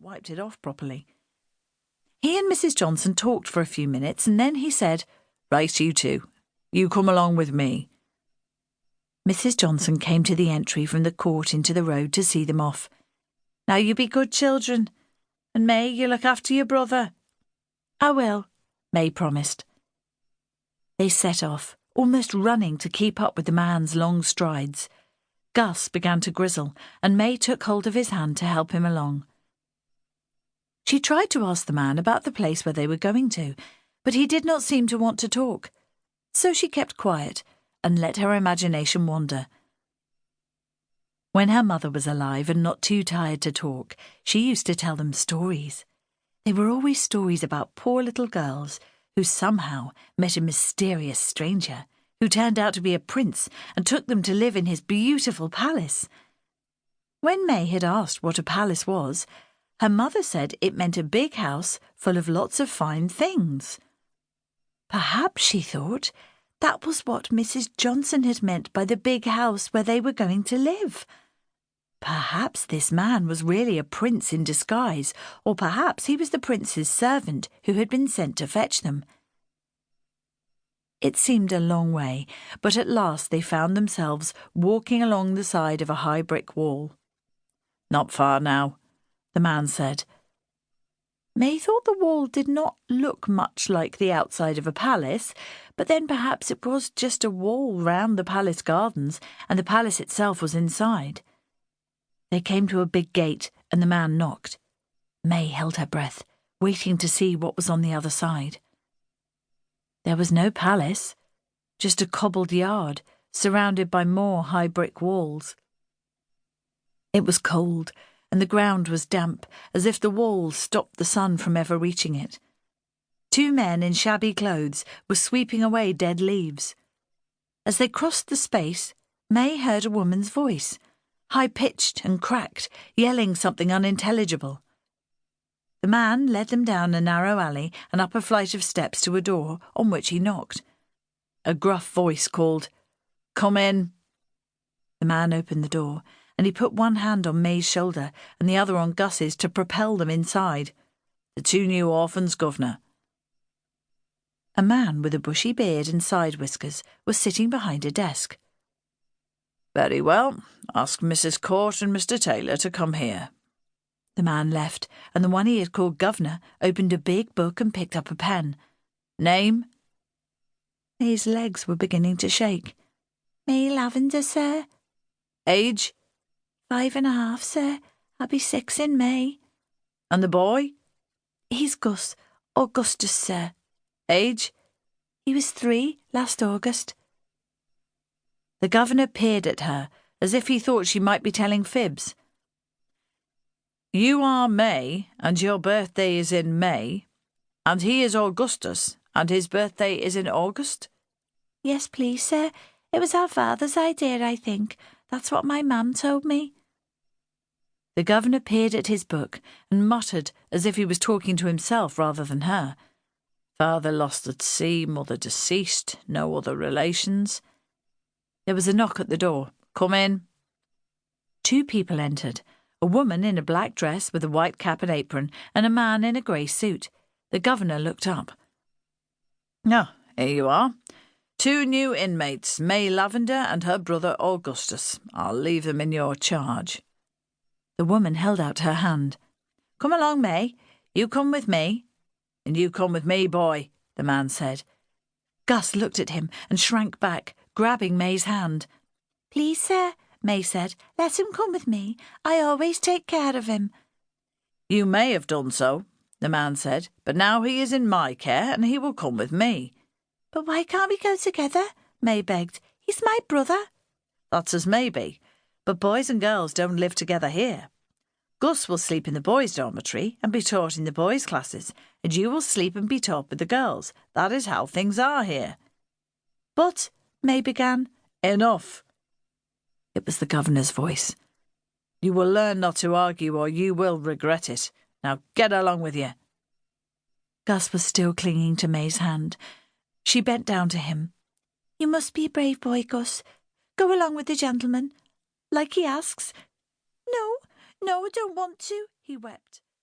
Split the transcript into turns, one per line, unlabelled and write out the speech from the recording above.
wiped it off properly. He and Mrs. Johnson talked for a few minutes, and then he said, "Right, you two. You come along with me." Mrs. Johnson came to the entry from the court into the road to see them off. "Now you be good children, and May, you look after your brother." "I will," May promised. They set off, almost running to keep up with the man's long strides. Gus began to grizzle, and May took hold of his hand to help him along. She tried to ask the man about the place where they were going to, but he did not seem to want to talk, so she kept quiet and let her imagination wander. When her mother was alive and not too tired to talk, she used to tell them stories. They were always stories about poor little girls who somehow met a mysterious stranger who turned out to be a prince and took them to live in his beautiful palace. When May had asked what a palace was, her mother said it meant a big house full of lots of fine things. Perhaps, she thought, that was what Mrs. Johnson had meant by the big house where they were going to live. Perhaps this man was really a prince in disguise, or perhaps he was the prince's servant who had been sent to fetch them. It seemed a long way, but at last they found themselves walking along the side of a high brick wall. "Not far now," the man said. May thought the wall did not look much like the outside of a palace, but then perhaps it was just a wall round the palace gardens, and the palace itself was inside. They came to a big gate, and the man knocked. May held her breath, waiting to see what was on the other side. There was no palace, just a cobbled yard, surrounded by more high brick walls. It was cold, and the ground was damp, as if the walls stopped the sun from ever reaching it. Two men in shabby clothes were sweeping away dead leaves. As they crossed the space, May heard a woman's voice, high-pitched and cracked, yelling something unintelligible. The man led them down a narrow alley and up a flight of steps to a door on which he knocked. A gruff voice called, "Come in." The man opened the door, and he put one hand on May's shoulder and the other on Gus's to propel them inside. "The two new orphans, governor." A man with a bushy beard and side whiskers was sitting behind a desk. "Very well. Ask Mrs. Court and Mr. Taylor to come here." The man left, and the one he had called governor opened a big book and picked up a pen. "Name?" May's legs were beginning to shake. "May Lavender, sir." "Age?" 5.5, sir. I'll be 6 in May." "And the boy?" "He's Gus, Augustus, sir." "Age?" "He was 3 last August." The governor peered at her, as if he thought she might be telling fibs. "You are May, and your birthday is in May, and he is Augustus, and his birthday is in August?" "Yes, please, sir. It was our father's idea, I think. That's what my mum told me." The governor peered at his book and muttered as if he was talking to himself rather than her. "Father lost at sea, mother deceased, no other relations." There was a knock at the door. "Come in." 2 people entered, a woman in a black dress with a white cap and apron, and a man in a grey suit. The governor looked up. "Ah, here you are. 2 new inmates, May Lavender and her brother Augustus. I'll leave them in your charge." The woman held out her hand. "Come along, May. You come with me." "And you come with me, boy," the man said. Gus looked at him and shrank back, grabbing May's hand. "Please, sir," May said, "let him come with me. I always take care of him." "You may have done so," the man said, "but now he is in my care and he will come with me." "But why can't we go together?" May begged. "He's my brother." "That's as may be, but boys and girls don't live together here. Gus will sleep in the boys' dormitory and be taught in the boys' classes, and you will sleep and be taught with the girls. That is how things are here." "But," May began. "Enough." It was the governor's voice. "You will learn not to argue or you will regret it. Now get along with you." Gus was still clinging to May's hand. She bent down to him. "You must be a brave boy, Gus. Go along with the gentleman, like he asks." No, I don't want to," he wept.